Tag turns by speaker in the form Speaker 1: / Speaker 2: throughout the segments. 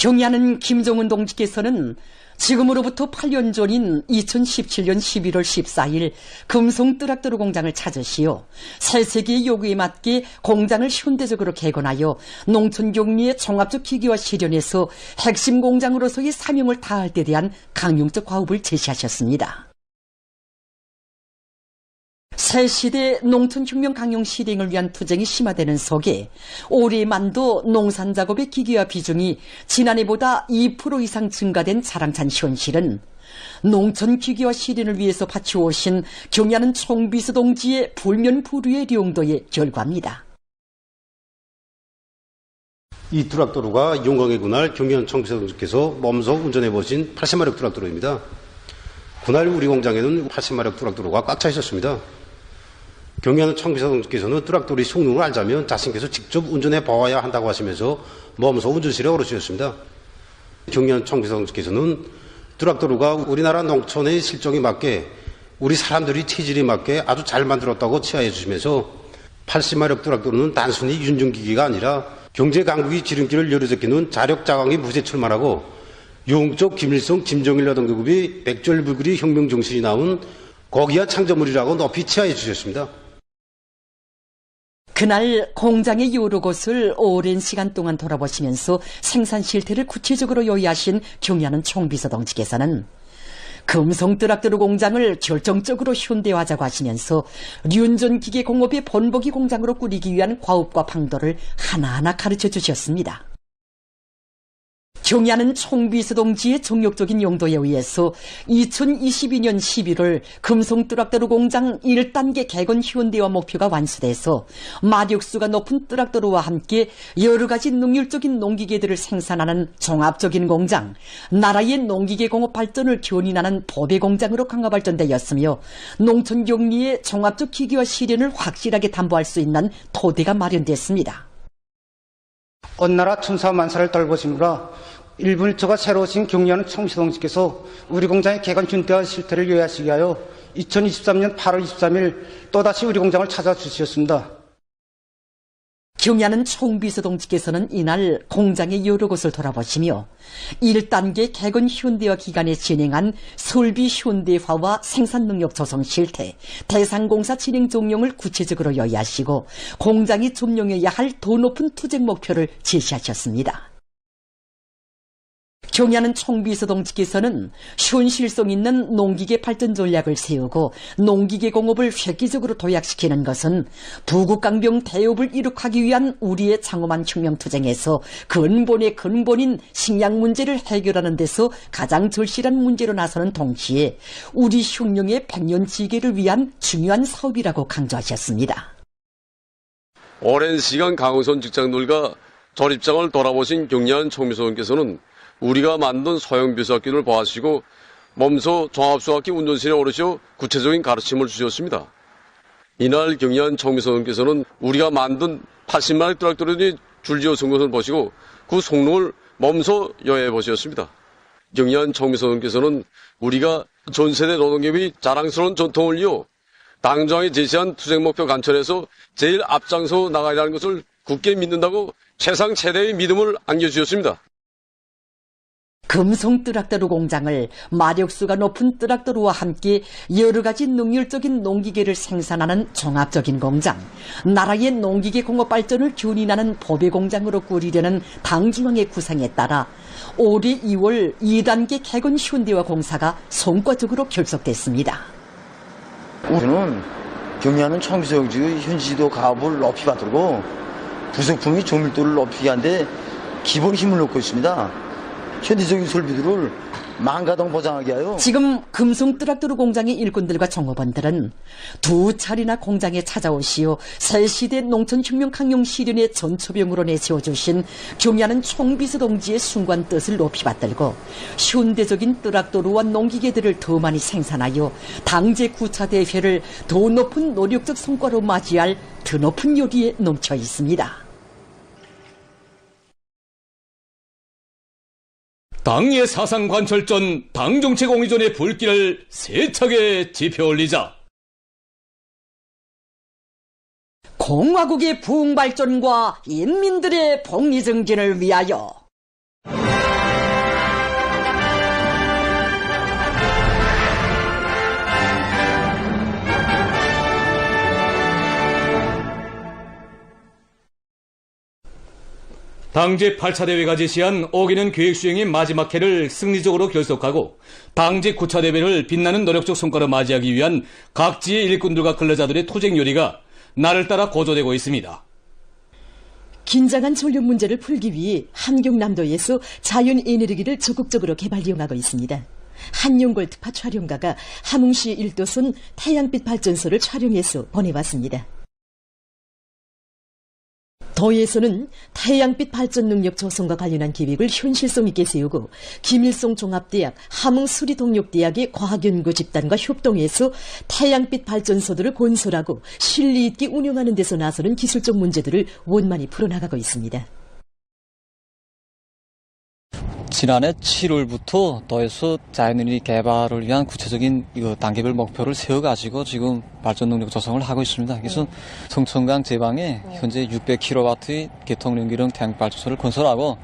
Speaker 1: 경의하는 김종은 동지께서는 지금으로부터 8년 전인 2017년 11월 14일 금송 뜨락도로 공장을 찾으시어 새세기의 요구에 맞게 공장을 현대적으로 개건하여 농촌경리의 종합적 기기화 실현에서 핵심 공장으로서의 사명을 다할 데 대한 강용적 과업을 제시하셨습니다. 새 시대 농촌혁명 강용 실행을 위한 투쟁이 심화되는 속에 올해만도 농산작업의 기기화 비중이 지난해보다 2% 이상 증가된 자랑찬 현실은 농촌 기기화 실현을 위해서 바치오신 경의하는 총비서 동지의 불면불후의 용도의 결과입니다.
Speaker 2: 이 트락도로가 용광의 군할 경의하는 총비서 동지께서 몸소 운전해보신 80마력 트락도로입니다. 군할 우리 공장에는 80마력 트락도로가 꽉 차 있었습니다. 경의하는 총비서 동지께서는 트락도로의 성능을 알자면 자신께서 직접 운전해 보아야 한다고 하시면서 몸소 운전실에 오르셨습니다. 경의하는 총비서 동지께서는 트락도로가 우리나라 농촌의 실정에 맞게 우리 사람들이 체질에 맞게 아주 잘 만들었다고 치하해 주시면서 80마력 트락도로는 단순히 윤정기기가 아니라 경제 강국이 지름길을 열어제끼는 자력자강이 무쇠 출마하고 유흥적 김일성, 김정일 여당급의 백절불굴의 혁명 정신이 나온 고귀한 창조물이라고 높이 치하해 주셨습니다.
Speaker 1: 그날 공장의 여러 곳을 오랜 시간 동안 돌아보시면서 생산 실태를 구체적으로 요약하신 경의하는 총비서 동지께서는 금송 뜨락도로 공장을 결정적으로 현대화하자고 하시면서 륜전기계 공업의 본보기 공장으로 꾸리기 위한 과업과 방도를 하나하나 가르쳐 주셨습니다. 경의하는 총비서 동지의 정력적인 용도에 의해서 2022년 11월 금송 뜨락도로 공장 1단계 개건 현대화 목표가 완수돼서 마력수가 높은 뜨락도로와 함께 여러 가지 능률적인 농기계들을 생산하는 종합적인 공장, 나라의 농기계 공업 발전을 견인하는 보배 공장으로 강화 발전되었으며 농촌 격리의 종합적 기기화 실현을 확실하게 담보할 수 있는 토대가 마련됐습니다.
Speaker 3: 온 나라 천사만사를 떨보시느라 일분일처가 새로 오신 경의하는 총비서 동지께서 우리 공장의 개건 현대화 실태를 요약하시기 위하여 2023년 8월 23일 또다시 우리 공장을 찾아주셨습니다.
Speaker 1: 경의하는 총비서 동지께서는 이날 공장의 여러 곳을 돌아보시며 1단계 개건 현대화 기간에 진행한 설비 현대화와 생산능력 조성 실태, 대상공사 진행 종용을 구체적으로 요약하시고 공장이 점령해야 할 더 높은 투쟁 목표를 제시하셨습니다. 경의하는 총비서 동지께서는 현실성 있는 농기계 발전 전략을 세우고 농기계 공업을 획기적으로 도약시키는 것은 부국강병 대업을 이룩하기 위한 우리의 장엄한 혁명투쟁에서 근본의 근본인 식량 문제를 해결하는 데서 가장 절실한 문제로 나서는 동시에 우리 혁명의 백년지계를 위한 중요한 사업이라고 강조하셨습니다.
Speaker 4: 오랜 시간 강호선 직장들과 조립장을 돌아보신 경의하는 총비서님께서는 우리가 만든 소형 비수학기를 보아하시고 몸소 종합수학기 운전실에 오르셔 구체적인 가르침을 주셨습니다. 이날 경의한 총비서님께서는 우리가 만든 80마력 트랙터들이 줄지어 선 것을 보시고 그 성능을 몸소 여해해 보셨습니다. 경의한 총비서님께서는 우리가 전세대 노동계의 자랑스러운 전통을 이어 당정이 제시한 투쟁 목표 관철에서 제일 앞장서 나가야 하는 것을 굳게 믿는다고 최상 최대의 믿음을 안겨주셨습니다.
Speaker 1: 금송 뜨락도로 공장을 마력수가 높은 뜨락도로와 함께 여러 가지 능률적인 농기계를 생산하는 종합적인 공장, 나라의 농기계 공업 발전을 견인하는 보배 공장으로 꾸리려는 당중앙의 구상에 따라 올해 2월 2단계 개건 현대화 공사가 성과적으로 결속됐습니다.
Speaker 5: 우리는 경의하는 총비서 동지의 현지지도 가업을 높이 받들고 부속품의 조밀도를 높이기 위한데 기본 힘을 놓고 있습니다. 현대적인 설비들을 만가동 보장하게 하여
Speaker 1: 지금 금송 뜨락도로 공장의 일꾼들과 종업원들은 두 차례나 공장에 찾아오시어 새시대 농촌혁명 강용 실현의 전초병으로 내세워주신 경의하는 총비서 동지의 숭고한 뜻을 높이 받들고 현대적인 뜨락도로와 농기계들을 더 많이 생산하여 당제 9차 대회를 더 높은 노력적 성과로 맞이할 더 높은 요리에 넘쳐 있습니다.
Speaker 6: 당의 사상관철전 당정체 공의전의 불길을 세차게 지펴 올리자.
Speaker 1: 공화국의 부흥발전과 인민들의 복리증진을 위하여
Speaker 6: 당제 8차 대회가 제시한 어기는 계획 수행의 마지막 해를 승리적으로 결속하고 당제 9차 대회를 빛나는 노력적 성과로 맞이하기 위한 각지의 일꾼들과 근로자들의 투쟁 요리가 날을 따라 고조되고 있습니다.
Speaker 1: 긴장한 전력 문제를 풀기 위해 함경남도에서 자연에너지를 적극적으로 개발 이용하고 있습니다. 한용골 특파 촬영가가 함흥시 1도선 태양빛 발전소를 촬영해서 보내왔습니다. 도에서는 태양빛 발전 능력 조성과 관련한 계획을 현실성 있게 세우고 김일성 종합대학, 함흥수리동력대학의 과학연구 집단과 협동해서 태양빛 발전소들을 건설하고 실리 있게 운영하는 데서 나서는 기술적 문제들을 원만히 풀어나가고 있습니다.
Speaker 7: 지난해 7월부터 도에서 자연에너지 개발을 위한 구체적인 단계별 목표를 세워가지고 지금 발전 능력 조성을 하고 있습니다. 그래서 성천강 제방에 현재 600kW의 개통연기령 태양빛 발전소를 건설하고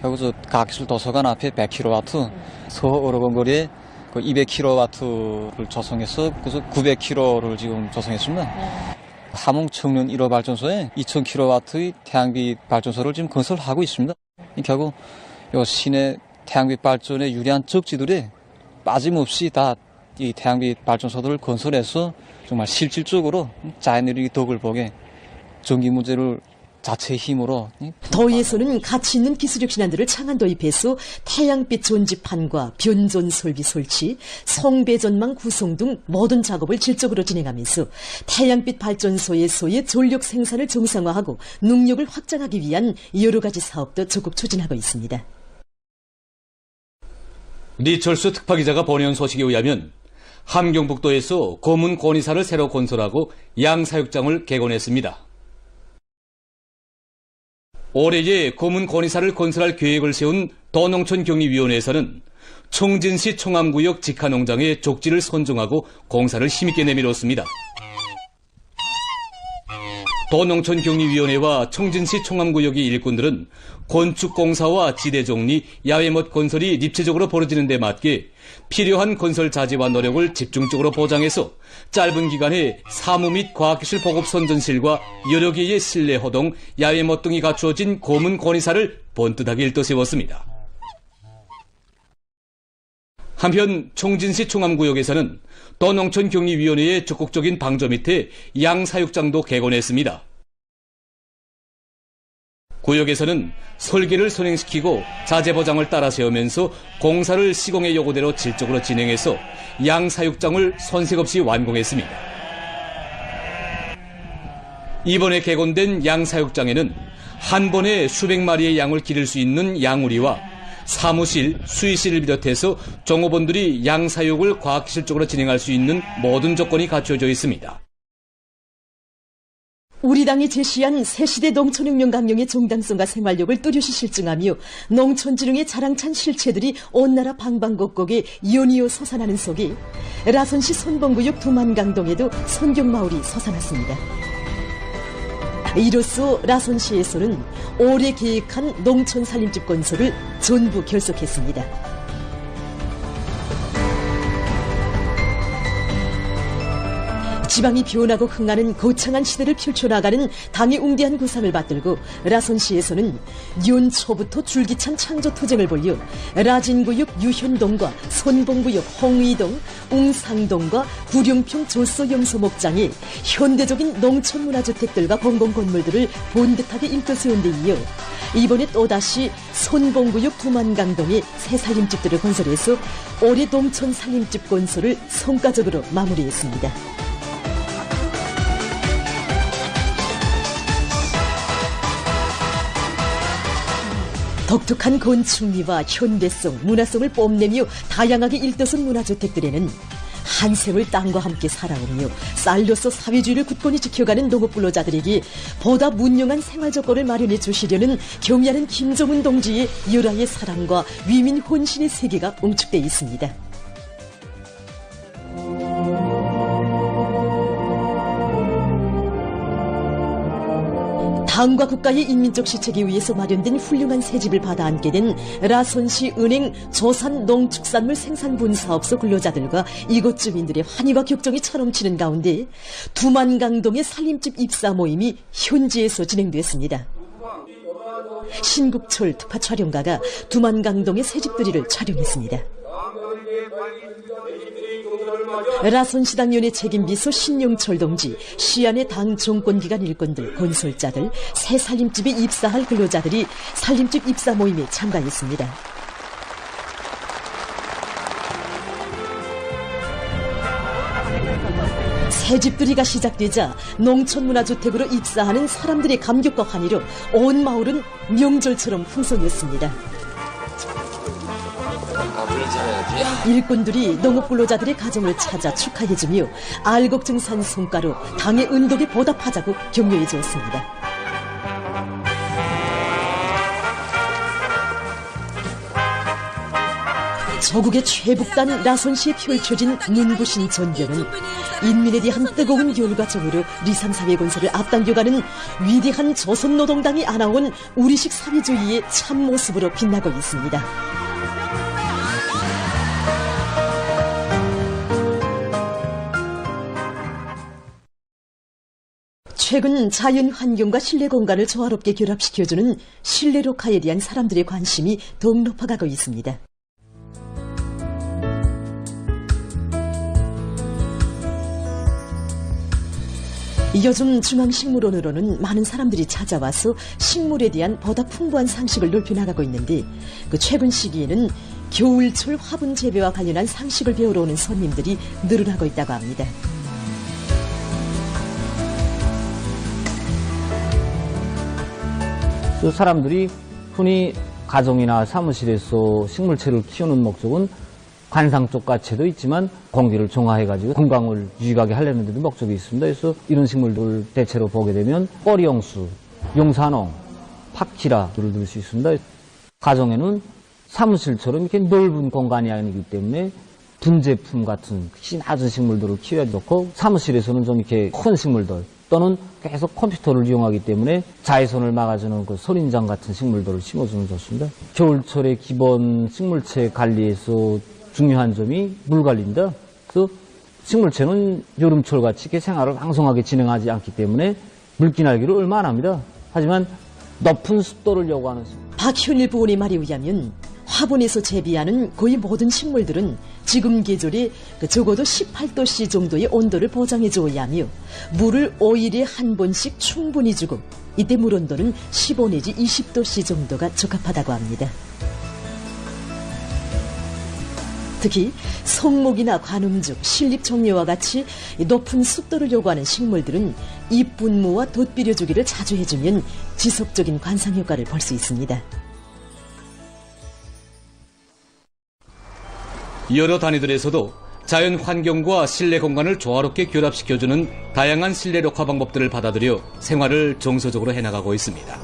Speaker 7: 그리고 과학기술 도서관 앞에 100kW, 서어로건거리에 200kW를 조성해서 그래서 900kW를 지금 조성했습니다. 함흥 청년 1호 발전소에 2000kW의 태양빛 발전소를 지금 건설하고 있습니다. 결국 요 시내 태양빛 발전에 유리한 적지들이 빠짐없이 다 이 태양빛 발전소들을 건설해서 정말 실질적으로 자연에너지 덕을 보게 전기 문제를 자체의 힘으로
Speaker 1: 도에서는 가치 있는 기술력 신안들을 창안 도입해서 태양빛 전지판과 변전 설비 설치, 송배전망 구성 등 모든 작업을 질적으로 진행하면서 태양빛 발전소에서의 전력 생산을 정상화하고 능력을 확장하기 위한 여러 가지 사업도 적극 추진하고 있습니다.
Speaker 6: 리철수 특파기자가 보내온 소식에 의하면 함경북도에서 고문 권위사를 새로 건설하고 양사육장을 개건했습니다. 올해에 고문 권위사를 건설할 계획을 세운 도농촌경리위원회에서는 청진시 청암구역 직하농장의 족지를 선정하고 공사를 힘있게 내밀었습니다. 도농촌경리위원회와 청진시 청암구역의 일꾼들은 건축공사와 지대정리, 야외못 건설이 입체적으로 벌어지는 데 맞게 필요한 건설 자재와 노력을 집중적으로 보장해서 짧은 기간에 사무 및 과학기술 보급 선전실과 여러 개의 실내 허동, 야외못 등이 갖추어진 고문 권위사를 번듯하게 일떠세웠습니다. 한편 청진시 청암구역에서는 도농촌경리위원회의 적극적인 방조 밑에 양사육장도 개건했습니다. 구역에서는 설계를 선행시키고 자재 보장을 따라 세우면서 공사를 시공의 요구대로 질적으로 진행해서 양사육장을 손색 없이 완공했습니다. 이번에 개건된 양사육장에는 한 번에 수백 마리의 양을 기를 수 있는 양우리와 사무실, 수의실을 비롯해서 종업원들이 양사육을 과학기술적으로 진행할 수 있는 모든 조건이 갖춰져 있습니다.
Speaker 1: 우리 당이 제시한 새시대 농촌혁명 강령의 정당성과 생활력을 뚜렷이 실증하며 농촌지능의 자랑찬 실체들이 온 나라 방방곡곡에 연이어 솟아나는 속에 라선시 선봉구역 두만강동에도 선경마을이 솟아났습니다. 이로써 라선시에서는 올해 계획한 농촌 살림집 건설을 전부 결속했습니다. 지방이 변하고 흥하는 거창한 시대를 펼쳐나가는 당의 웅대한 구상을 받들고 라선시에서는 연초부터 줄기찬 창조투쟁을 벌여 라진구역 유현동과 선봉구역 홍의동, 웅상동과 구룡평 조소영소목장에 현대적인 농촌문화주택들과 공공건물들을 번듯하게 일떠세운 데 이어 이번에 또다시 선봉구역 두만강동에 새 살림집들을 건설해서 올해 농촌 살림집 건설을 성과적으로 마무리했습니다. 독특한 건축미와 현대성, 문화성을 뽐내며 다양하게 일떠선 문화주택들에는 한 세월 땅과 함께 살아오며 쌀로서 사회주의를 굳건히 지켜가는 농업근로자들에게 보다 문명한 생활조건을 마련해 주시려는 경의하는 김정은 동지의 열화의 사랑과 위민 혼신의 세계가 응축되어 있습니다. 당과 국가의 인민적 시책에 의해서 마련된 훌륭한 새집을 받아 앉게 된 라선시 은행 조산 농축산물 생산분사업소 근로자들과 이곳 주민들의 환희와 격정이 차넘치는 가운데 두만강동의 살림집 입사 모임이 현지에서 진행됐습니다. 신국철 특파 촬영가가 두만강동의 새집들이를 촬영했습니다. 라선시당위원회 책임비서 신용철 동지, 시안의 당 정권기관 일꾼들, 건설자들, 새 살림집에 입사할 근로자들이 살림집 입사 모임에 참가했습니다. 새집들이가 시작되자 농촌문화주택으로 입사하는 사람들의 감격과 환희로 온 마을은 명절처럼 풍성했습니다. 일꾼들이 농업근로자들의 가정을 찾아 축하해주며 알곡증산 성과로 당의 은덕에 보답하자고 격려해 주었습니다. 저국의 최북단 라선시에 펼쳐진 눈부신 전경은 인민에 대한 뜨거운 열과정으로 리상사회 건설을 앞당겨가는 위대한 조선노동당이 안아온 우리식 사회주의의 참모습으로 빛나고 있습니다. 최근 자연환경과 실내 공간을 조화롭게 결합시켜주는 실내 녹화에 대한 사람들의 관심이 더욱 높아가고 있습니다. 요즘 중앙식물원으로는 많은 사람들이 찾아와서 식물에 대한 보다 풍부한 상식을 넓혀나가고 있는데 최근 시기에는 겨울철 화분 재배와 관련한 상식을 배우러 오는 손님들이 늘어나고 있다고 합니다.
Speaker 8: 사람들이 흔히 가정이나 사무실에서 식물체를 키우는 목적은 관상적 가치도 있지만 공기를 정화해가지고 건강을 유지하게 하려는 데도 목적이 있습니다. 그래서 이런 식물들을 대체로 보게 되면 꺼리용수, 용산홍, 팍치라를 들 수 있습니다. 가정에는 사무실처럼 이렇게 넓은 공간이 아니기 때문에 분재품 같은 낮은 식물들을 키워야 좋고, 사무실에서는 좀 이렇게 큰 식물들 또는 계속 컴퓨터를 이용하기 때문에 자외선을 막아주는 그 선인장 같은 식물들을 심어주면 좋습니다. 겨울철의 기본 식물체 관리에서 중요한 점이 물 관리입니다. 그래서 식물체는 여름철 같이 이렇게 생활을 왕성하게 진행하지 않기 때문에 물기 날기를 얼마 안 합니다. 하지만 높은 습도를 요구하는
Speaker 1: 박현일 부원의 말에 의하면 화분에서 재배하는 거의 모든 식물들은 지금 계절에 적어도 18도씨 정도의 온도를 보장해 줘야 하며 물을 5일에 한 번씩 충분히 주고 이때 물 온도는 15 내지 20도씨 정도가 적합하다고 합니다. 특히 성목이나 관음죽, 실립종려와 같이 높은 습도를 요구하는 식물들은 잎 분무와 덧비려 주기를 자주 해주면 지속적인 관상 효과를 볼 수 있습니다.
Speaker 6: 여러 단위들에서도 자연 환경과 실내 공간을 조화롭게 결합시켜주는 다양한 실내 녹화 방법들을 받아들여 생활을 정서적으로 해나가고 있습니다.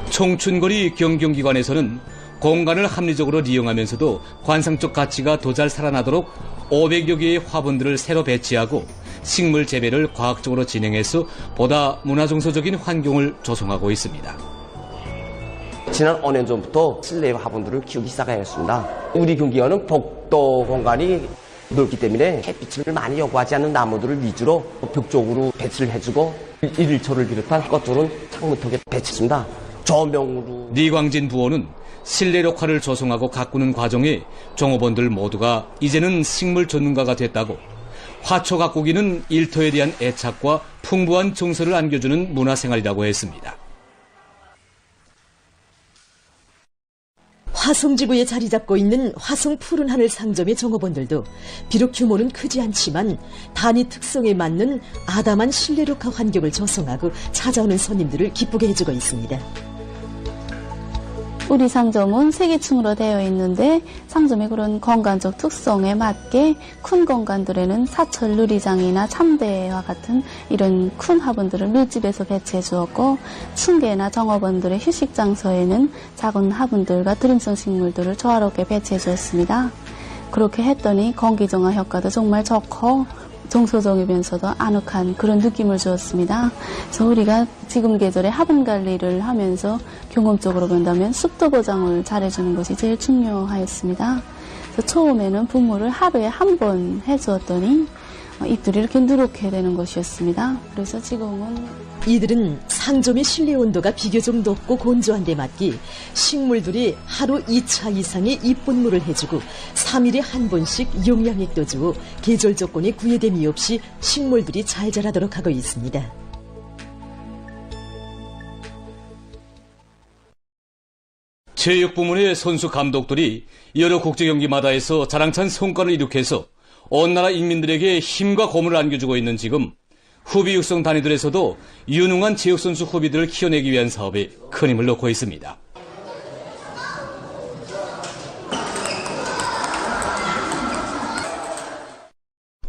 Speaker 6: 청춘거리 경경기관에서는 공간을 합리적으로 이용하면서도 관상적 가치가 더 잘 살아나도록 500여 개의 화분들을 새로 배치하고 식물 재배를 과학적으로 진행해서 보다 문화정서적인 환경을 조성하고 있습니다.
Speaker 9: 지난 5년 전부터 실내 화분들을 키우기 시작하였습니다. 우리 경기원은 복도 공간이 넓기 때문에 햇빛을 많이 요구하지 않는 나무들을 위주로 벽 쪽으로 배치를 해주고 일일초를 비롯한 것들은 창문턱에 배치했습니다. 조명으로.
Speaker 6: 리광진 부원은 실내 녹화를 조성하고 가꾸는 과정에 종업원들 모두가 이제는 식물 전문가가 됐다고, 화초 가꾸기는 일터에 대한 애착과 풍부한 정서를 안겨주는 문화생활이라고 했습니다.
Speaker 1: 화성지구에 자리 잡고 있는 화성 푸른 하늘 상점의 종업원들도 비록 규모는 크지 않지만 단위 특성에 맞는 아담한 실내 녹화 환경을 조성하고 찾아오는 손님들을 기쁘게 해주고 있습니다.
Speaker 10: 우리 상점은 3개층으로 되어 있는데 상점의 그런 공간적 특성에 맞게 큰 공간들에는 사철 누리장이나 참대와 같은 이런 큰 화분들을 밀집해서 배치해 주었고, 층계나 정업원들의 휴식 장소에는 작은 화분들과 드림성 식물들을 조화롭게 배치해 주었습니다. 그렇게 했더니 공기 정화 효과도 정말 좋고 정서적이면서도 아늑한 그런 느낌을 주었습니다. 그래서 우리가 지금 계절에 화분 관리를 하면서 경험적으로 본다면 습도 보장을 잘해주는 것이 제일 중요하였습니다. 그래서 처음에는 분무를 하루에 한 번 해주었더니 잎들이 이렇게 누렇게 되는 것이었습니다. 그래서 지금은
Speaker 1: 이들은 상점의 실내 온도가 비교적 높고 건조한 데 맞기 식물들이 하루 2차 이상의 잎분무를 해주고 3일에 한 번씩 영양액도 주어 계절 조건에 구애됨이 없이 식물들이 잘 자라도록 하고 있습니다.
Speaker 6: 체육 부문의 선수 감독들이 여러 국제 경기마다에서 자랑찬 성과를 이룩해서 온 나라 인민들에게 힘과 고문을 안겨주고 있는 지금 후비 육성 단위들에서도 유능한 체육선수 후비들을 키워내기 위한 사업에 큰 힘을 놓고 있습니다.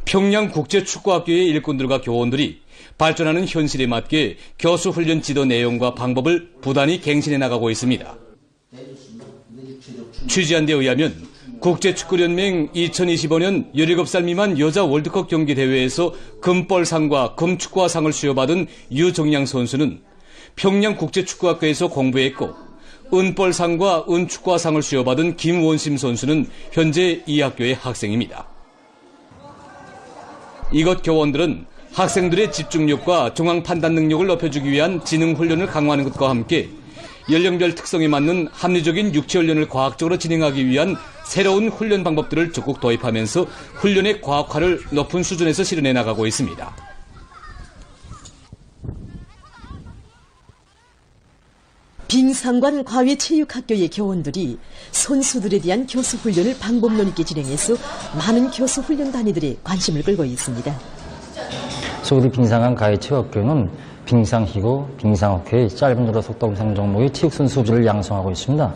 Speaker 6: 평양국제축구학교의 일꾼들과 교원들이 발전하는 현실에 맞게 교수 훈련 지도 내용과 방법을 부단히 갱신해 나가고 있습니다. 취재한 데 의하면 국제축구연맹 2025년 17살 미만 여자 월드컵 경기 대회에서 금볼상과 금축구화상을 수여받은 유정양 선수는 평양국제축구학교에서 공부했고, 은볼상과 은축구화상을 수여받은 김원심 선수는 현재 이 학교의 학생입니다. 이것 교원들은 학생들의 집중력과 중앙 판단 능력을 높여주기 위한 지능 훈련을 강화하는 것과 함께 연령별 특성에 맞는 합리적인 육체 훈련을 과학적으로 진행하기 위한 새로운 훈련 방법들을 적극 도입하면서 훈련의 과학화를 높은 수준에서 실현해 나가고 있습니다.
Speaker 1: 빙상관 과외체육학교의 교원들이 선수들에 대한 교수 훈련을 방법론 있게 진행해서 많은 교수 훈련 단위들의 관심을 끌고 있습니다.
Speaker 8: 우리 빙상관 과외체육학교는 빙상기구, 빙상호케이, 짧은 도로 속도음상 종목의 체육선수 후비를 양성하고 있습니다.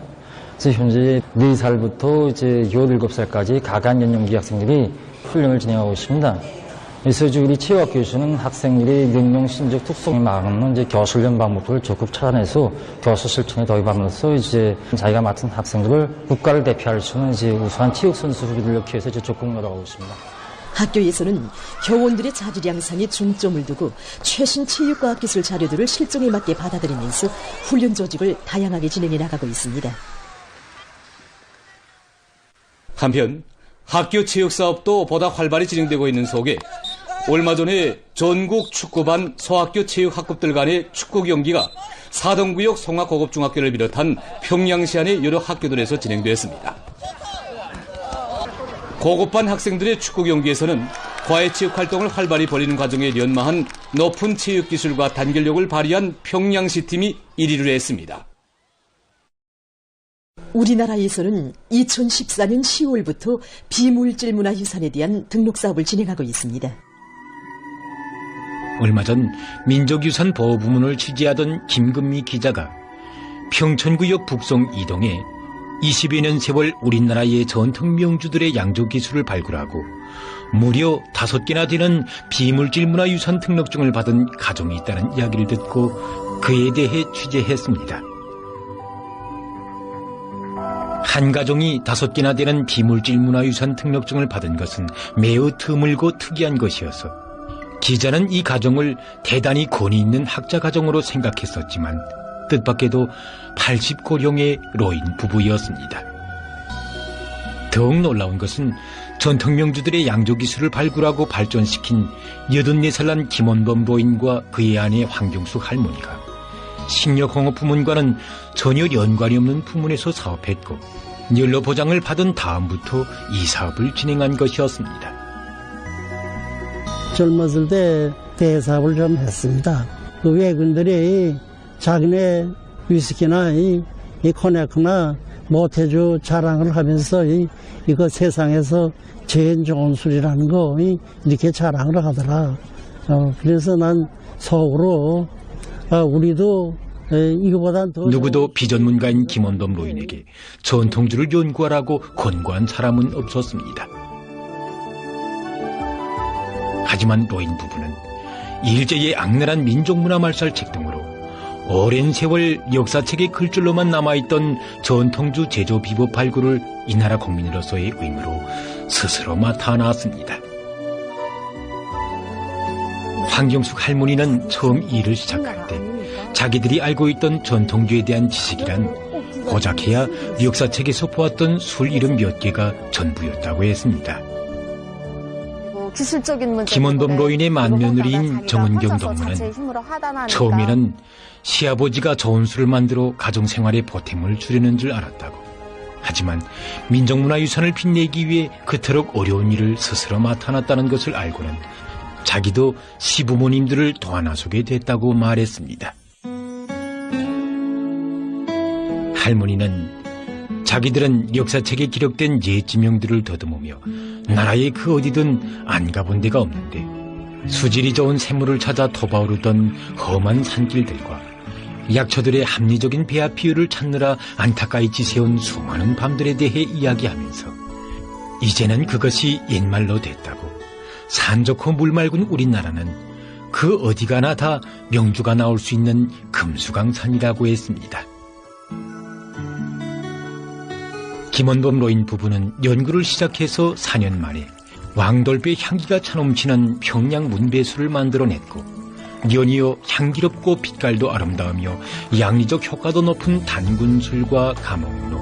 Speaker 8: 그래서 현재 4살부터 이제 17살까지 가간 연령기 학생들이 훈련을 진행하고 있습니다. 그래서 우리 체육학교에서는 학생들의 능력, 신적 특성에 맞는 이제 교수 훈련 방법을 적극 찾아내서 교수 실천에 도입하면서 이제 자기가 맡은 학생들을 국가를 대표할 수 있는 이제 우수한 체육선수 후비들을 키워서 이제 적극 노력하고 있습니다.
Speaker 1: 학교에서는 교원들의 자질 양상에 중점을 두고 최신 체육과학기술 자료들을 실정에 맞게 받아들이면서 훈련 조직을 다양하게 진행해 나가고 있습니다.
Speaker 6: 한편 학교 체육사업도 보다 활발히 진행되고 있는 속에 얼마 전에 전국 축구반 소학교 체육학급들 간의 축구 경기가 사동구역 송악고급중학교를 비롯한 평양시 안의 여러 학교들에서 진행되었습니다. 고급반 학생들의 축구 경기에서는 과외체육 활동을 활발히 벌이는 과정에 연마한 높은 체육기술과 단결력을 발휘한 평양시 팀이 1위를 했습니다.
Speaker 1: 우리나라에서는 2014년 10월부터 비물질 문화유산에 대한 등록 사업을 진행하고 있습니다.
Speaker 11: 얼마 전 민족유산 보호 부문을 취재하던 김금미 기자가 평천구역 북송 2동에 20여 년 세월 우리나라의 전통 명주들의 양조 기술을 발굴하고 무려 5개나 되는 비물질 문화유산 등록증을 받은 가정이 있다는 이야기를 듣고 그에 대해 취재했습니다. 한 가정이 5개나 되는 비물질 문화유산 등록증을 받은 것은 매우 드물고 특이한 것이어서 기자는 이 가정을 대단히 권위 있는 학자 가정으로 생각했었지만 뜻밖에도 80고령의 노인 부부였습니다. 더욱 놀라운 것은 전통명주들의 양조기술을 발굴하고 발전시킨 84살 난 김원범 노인과 그의 아내 황경숙 할머니가 식료공업 부문과는 전혀 연관이 없는 부문에서 사업했고 연로 보장을 받은 다음부터 이 사업을 진행한 것이었습니다.
Speaker 12: 젊었을 때 대사업을 좀 했습니다. 그 외근들이 자기네 위스키나 이 코넥이나 모태주 자랑을 하면서 이거 세상에서 제일 좋은 술이라는 거 이렇게 자랑을 하더라. 그래서 난 속으로 우리도 이거보다 더
Speaker 11: 누구도 비전문가인 김원범 노인에게 전통주를 연구하라고 권고한 사람은 없었습니다. 하지만 노인 부부는 일제의 악랄한 민족문화 말살책 등으로 오랜 세월 역사책의 글줄로만 남아있던 전통주 제조 비법 발굴을 이 나라 국민으로서의 의무로 스스로 맡아 나왔습니다. 황경숙 할머니는 처음 일을 시작할 때 자기들이 알고 있던 전통주에 대한 지식이란 고작해야 역사책에서 보았던 술 이름 몇 개가 전부였다고 했습니다.
Speaker 13: 기술적인 문제.
Speaker 11: 김원범 로인의 맏며느리인 정은경 동무는 처음에는 시아버지가 좋은 술을 만들어 가정생활의 보탬을 주려는 줄 알았다고. 하지만 민족문화유산을 빛내기 위해 그토록 어려운 일을 스스로 맡아놨다는 것을 알고는 자기도 시부모님들을 도와나서게 됐다고 말했습니다. 할머니는 자기들은 역사책에 기록된 옛 지명들을 더듬으며 나라의 그 어디든 안 가본 데가 없는데 수질이 좋은 샘물을 찾아 터바오르던 험한 산길들과 약초들의 합리적인 배합 비율을 찾느라 안타까이 지새운 수많은 밤들에 대해 이야기하면서 이제는 그것이 옛말로 됐다고, 산 좋고 물 맑은 우리나라는 그 어디 가나 다 명주가 나올 수 있는 금수강산이라고 했습니다. 김원범 로인 부부는 연구를 시작해서 4년 만에 왕돌배 향기가 차 넘치는 평양 문배수를 만들어냈고, 연이어 향기롭고 빛깔도 아름다우며 양리적 효과도 높은 단군술과 가몽으로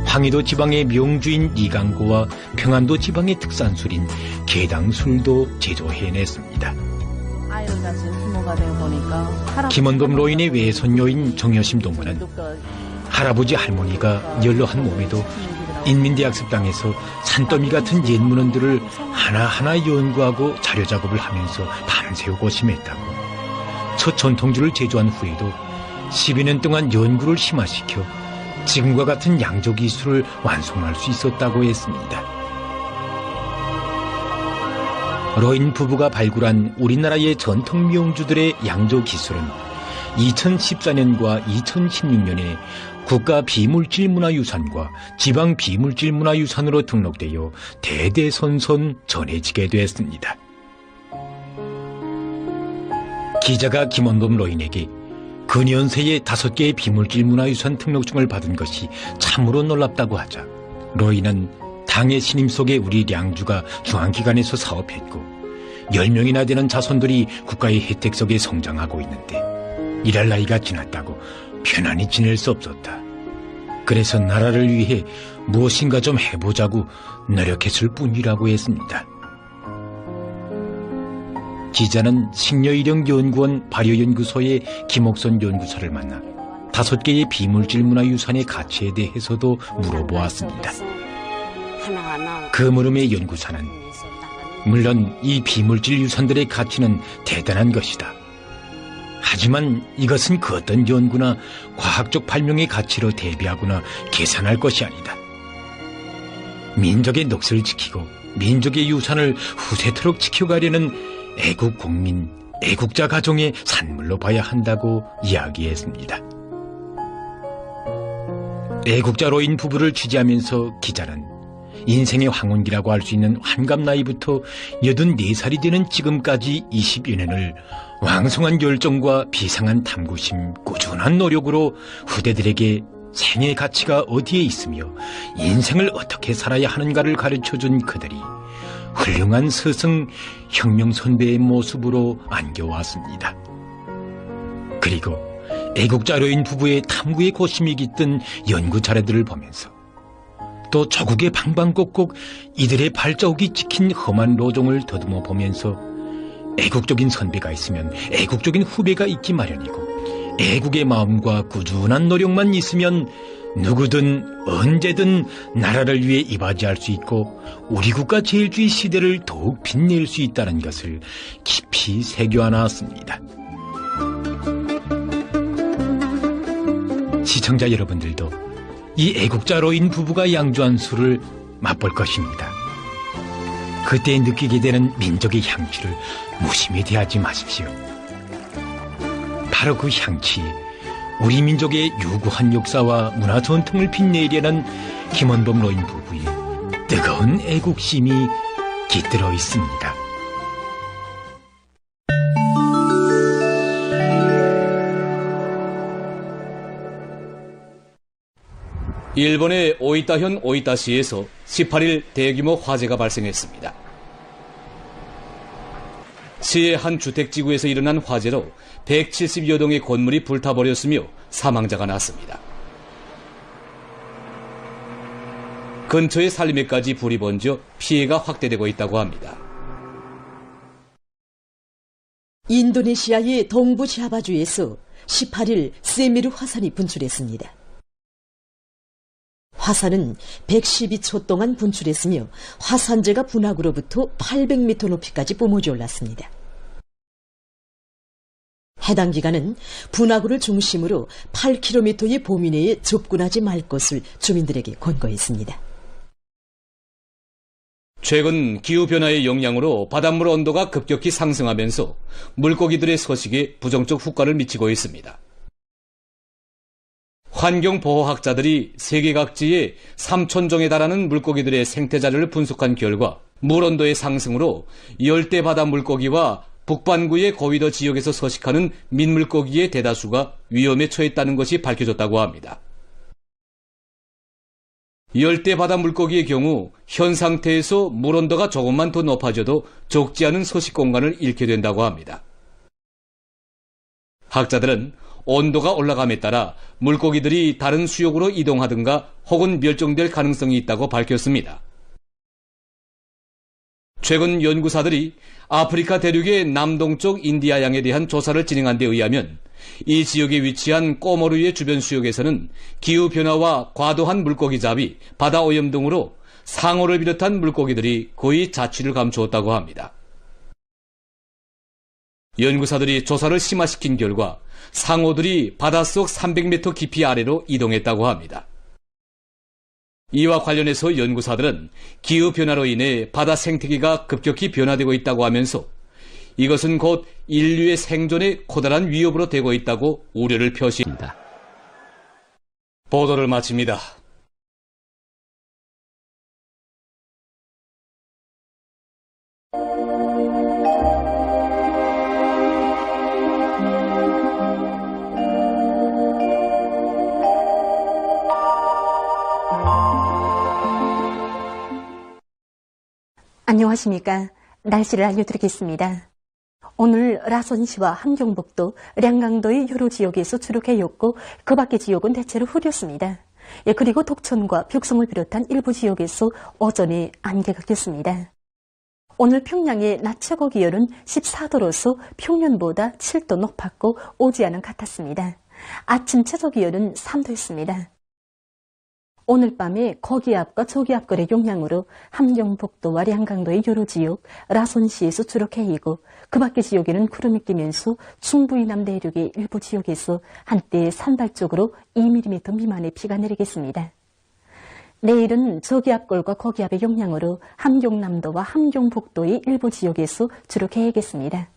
Speaker 11: 황해도 지방의 명주인 이강고와 평안도 지방의 특산술인 계당술도 제조해냈습니다.
Speaker 14: 아이를 가진 부모가 되어 보니까
Speaker 11: 김원범 로인의 외손녀인 정여심 동무는 할아버지 할머니가 연로한 몸에도 인민대학습당에서 산더미 같은 옛 문헌들을 하나하나 연구하고 자료작업을 하면서 밤새우고 심했다고. 첫 전통주를 제조한 후에도 12년 동안 연구를 심화시켜 지금과 같은 양조 기술을 완성할 수 있었다고 했습니다. 로인 부부가 발굴한 우리나라의 전통 미용주들의 양조 기술은 2014년과 2016년에 국가 비물질문화유산과 지방 비물질문화유산으로 등록되어 대대손손 전해지게 되었습니다. 기자가 김원범 로인에게 근현세에 5개의 비물질문화유산 등록증을 받은 것이 참으로 놀랍다고 하자, 로인은 당의 신임 속에 우리 량주가 중앙기관에서 사업했고 10명이나 되는 자손들이 국가의 혜택 속에 성장하고 있는데 일할 나이가 지났다고 편안히 지낼 수 없었다. 그래서 나라를 위해 무엇인가 좀 해보자고 노력했을 뿐이라고 했습니다. 기자는 식료일용연구원 발효연구소의 김옥선 연구사를 만나 5개의 비물질문화유산의 가치에 대해서도 물어보았습니다. 그 물음의 연구사는 물론 이 비물질 유산들의 가치는 대단한 것이다. 하지만 이것은 그 어떤 연구나 과학적 발명의 가치로 대비하거나 계산할 것이 아니다. 민족의 넋을 지키고 민족의 유산을 후세토록 지켜가려는 애국 국민, 애국자 가정의 산물로 봐야 한다고 이야기했습니다. 애국자로인 부부를 취재하면서 기자는 인생의 황혼기라고 할 수 있는 환갑 나이부터 84살이 되는 지금까지 20여 년을 왕성한 열정과 비상한 탐구심, 꾸준한 노력으로 후대들에게 생의 가치가 어디에 있으며 인생을 어떻게 살아야 하는가를 가르쳐준 그들이 훌륭한 스승, 혁명 선배의 모습으로 안겨왔습니다. 그리고 애국자료인 부부의 탐구의 고심이 깃든 연구 자료들을 보면서 또 조국의 방방곡곡 이들의 발자국이 찍힌 험한 로종을 더듬어 보면서 애국적인 선배가 있으면 애국적인 후배가 있기 마련이고 애국의 마음과 꾸준한 노력만 있으면 누구든 언제든 나라를 위해 이바지할 수 있고 우리 국가 제일주의 시대를 더욱 빛낼 수 있다는 것을 깊이 새겨놨습니다. 시청자 여러분들도 이 애국자로인 부부가 양조한 술을 맛볼 것입니다. 그때 느끼게 되는 민족의 향취를 무심히 대하지 마십시오. 바로 그 향취에 우리 민족의 유구한 역사와 문화 전통을 빛내려는 김원범 로인 부부의 뜨거운 애국심이 깃들어 있습니다.
Speaker 6: 일본의 오이타현 오이타시에서 18일 대규모 화재가 발생했습니다. 시의 한 주택지구에서 일어난 화재로 170여 동의 건물이 불타버렸으며 사망자가 났습니다. 근처의 산림에까지 불이 번져 피해가 확대되고 있다고 합니다.
Speaker 1: 인도네시아의 동부 자바주에서 18일 세미르 화산이 분출했습니다. 화산은 112초 동안 분출했으며 화산재가 분화구로부터 800m 높이까지 뿜어져 올랐습니다. 해당 기관은 분화구를 중심으로 8km의 범위 내에 접근하지 말 것을 주민들에게 권고했습니다.
Speaker 6: 최근 기후변화의 영향으로 바닷물 온도가 급격히 상승하면서 물고기들의 서식에 부정적 효과를 미치고 있습니다. 환경보호학자들이 세계 각지의 3,000종에 달하는 물고기들의 생태자료를 분석한 결과 물온도의 상승으로 열대 바다 물고기와 북반구의 고위도 지역에서 서식하는 민물고기의 대다수가 위험에 처했다는 것이 밝혀졌다고 합니다. 열대 바다 물고기의 경우 현 상태에서 물온도가 조금만 더 높아져도 적지 않은 서식 공간을 잃게 된다고 합니다. 학자들은 온도가 올라감에 따라 물고기들이 다른 수역으로 이동하든가 혹은 멸종될 가능성이 있다고 밝혔습니다. 최근 연구사들이 아프리카 대륙의 남동쪽 인디아양에 대한 조사를 진행한 데 의하면 이 지역에 위치한 꼬모르의 주변 수역에서는 기후변화와 과도한 물고기 잡이, 바다 오염 등으로 상어를 비롯한 물고기들이 거의 자취를 감추었다고 합니다. 연구사들이 조사를 심화시킨 결과 상어들이 바닷속 300m 깊이 아래로 이동했다고 합니다. 이와 관련해서 연구사들은 기후변화로 인해 바다 생태계가 급격히 변화되고 있다고 하면서 이것은 곧 인류의 생존에 커다란 위협으로 되고 있다고 우려를 표시합니다. 보도를 마칩니다.
Speaker 13: 안녕하십니까. 날씨를 알려드리겠습니다. 오늘 라선시와 함경북도, 량강도의 여러 지역에서 주로 개였고 그 밖의 지역은 대체로 흐렸습니다. 그리고 독천과 벽성을 비롯한 일부 지역에서 오전에 안개가 꼈습니다. 오늘 평양의 낮 최고 기온은 14도로서 평년보다 7도 높았고 오지 않은 같았습니다. 아침 최저 기온은 3도였습니다. 오늘 밤에 거기압과 저기압거의 영향으로 함경북도와 량강도의 여러 지역, 라선시에서 주로 개이고 그 밖의 지역에는 구름이 끼면서 충북 이남 내륙의 일부 지역에서 한때 산발적으로 2mm 미만의 비가 내리겠습니다. 내일은 저기압골과 거기압의 영향으로 함경남도와 함경북도의 일부 지역에서 주로 개이겠습니다.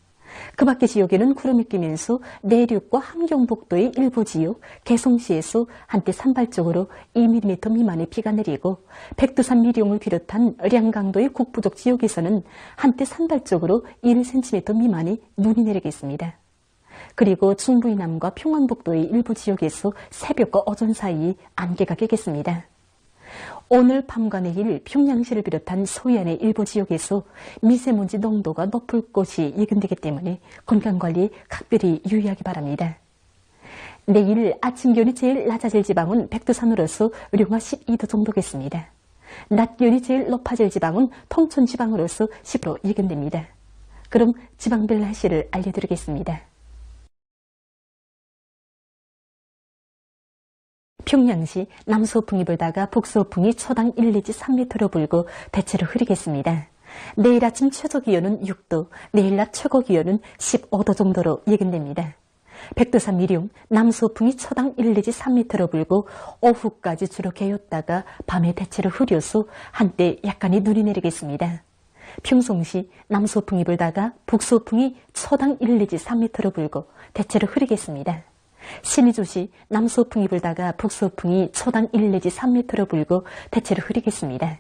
Speaker 13: 그 밖의 지역에는 구름이 끼면서 내륙과 함경북도의 일부 지역, 개성시에서 한때 산발적으로 2mm 미만의 비가 내리고 백두산 미룡을 비롯한 량강도의 국부족 지역에서는 한때 산발적으로 1cm 미만의 눈이 내리겠습니다. 그리고 중부 이남과 평안북도의 일부 지역에서 새벽과 오전 사이 안개가 끼겠습니다. 오늘 밤과 내일 평양시를 비롯한 서해안의 일부 지역에서 미세먼지 농도가 높을 것이 예견되기 때문에 건강관리에 각별히 유의하기 바랍니다. 내일 아침 기온이 제일 낮아질 지방은 백두산으로서 영하 12도 정도겠습니다. 낮 기온이 제일 높아질 지방은 통천 지방으로서 10도 예견됩니다. 그럼 지방별 날씨를 알려드리겠습니다. 평양시 남서풍이 불다가 북서풍이 초당 1 내지 3m로 불고 대체로 흐리겠습니다. 내일 아침 최저 기온은 6도, 내일 낮 최고 기온은 15도 정도로 예견됩니다. 백두산 미룡 남서풍이 초당 1 내지 3m로 불고 오후까지 주로 개였다가 밤에 대체로 흐려서 한때 약간의 눈이 내리겠습니다. 평송시 남서풍이 불다가 북서풍이 초당 1 내지 3m로 불고 대체로 흐리겠습니다. 신의주시 남서풍이 불다가 북서풍이 초당 1 내지 3m로 불고 대체로 흐리겠습니다.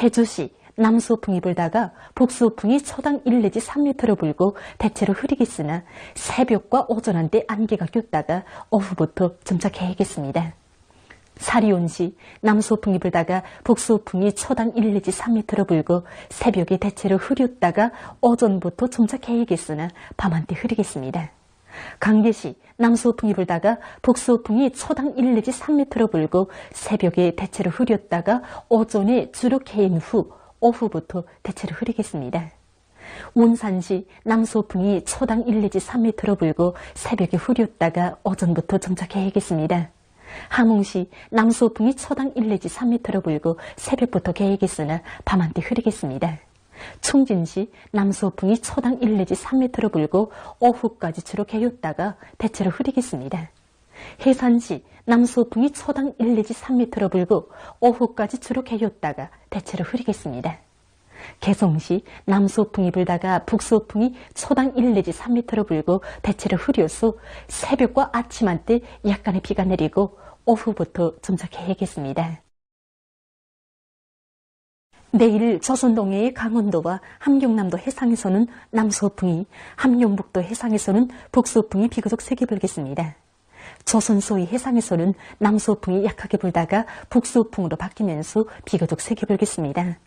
Speaker 13: 해주시 남서풍이 불다가 북서풍이 초당 1 내지 3m로 불고 대체로 흐리겠으나 새벽과 오전 한때 안개가 꼈다가 오후부터 점차 개겠습니다. 사리온시 남서풍이 불다가 북서풍이 초당 1 내지 3m로 불고 새벽에 대체로 흐렸다가 오전부터 점차 개겠으나 밤한때 흐리겠습니다. 강계시 남서풍이 불다가 북서풍이 초당 1 내지 3m로 불고 새벽에 대체로 흐렸다가 오전에 주로 개인 후 오후부터 대체로 흐리겠습니다. 원산시 남서풍이 초당 1 내지 3m로 불고 새벽에 흐렸다가 오전부터 정착해야겠습니다. 함흥시 남서풍이 초당 1 내지 3m로 불고 새벽부터 개겠으나 밤한테 흐리겠습니다. 충진시 남서풍이 초당 1 내지 3m로 불고 오후까지 주로 개였다가 대체로 흐리겠습니다. 해산시 남서풍이 초당 1 내지 3m로 불고 오후까지 주로 개였다가 대체로 흐리겠습니다. 개성시 남서풍이 불다가 북서풍이 초당 1 내지 3m로 불고 대체로 흐려서 새벽과 아침 한때 약간의 비가 내리고 오후부터 점착해야겠습니다. 내일 조선동해의 강원도와 함경남도 해상에서는 남서풍이, 함경북도 해상에서는 북서풍이 비교적 세게 불겠습니다. 조선 소위 해상에서는 남서풍이 약하게 불다가 북서풍으로 바뀌면서 비교적 세게 불겠습니다.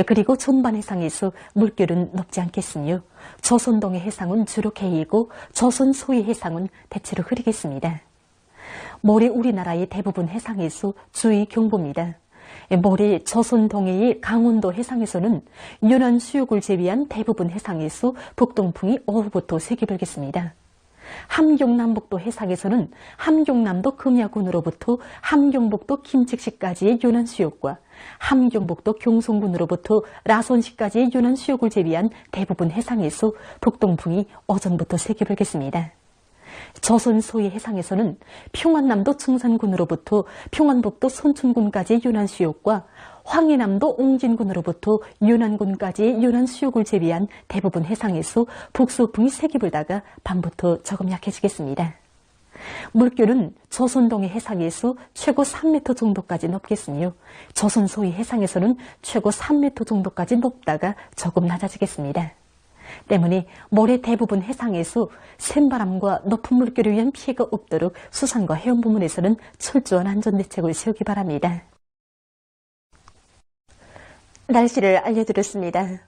Speaker 13: 그리고 전반 해상에서 물결은 높지 않겠으며 조선동해 해상은 주로 개이고 조선 소위 해상은 대체로 흐리겠습니다. 모레 우리나라의 대부분 해상에서 주의 경보입니다. 모레 조선 동해의 강원도 해상에서는 연안 수역을 제외한 대부분 해상에서 북동풍이 오후부터 세게 불겠습니다. 함경남북도 해상에서는 함경남도 금야군으로부터 함경북도 김칙시까지의 연안 수역과 함경북도 경성군으로부터 라선시까지의 연안 수역을 제외한 대부분 해상에서 북동풍이 오전부터 세게 불겠습니다. 조선 소위 해상에서는 평안남도 청산군으로부터 평안북도 선춘군까지의 연안 수역과 황해남도 옹진군으로부터 연안군까지의 연안 수역을 제외한 대부분 해상에서 북서풍이 세게 불다가 밤부터 조금 약해지겠습니다. 물결은 조선동해 해상에서 최고 3m 정도까지 높겠으며 조선 소위 해상에서는 최고 3m 정도까지 높다가 조금 낮아지겠습니다. 때문에 모레 대부분 해상에서 센바람과 높은 물결에 의한 피해가 없도록 수산과 해운 부문에서는 철저한 안전대책을 세우기 바랍니다. 날씨를 알려드렸습니다.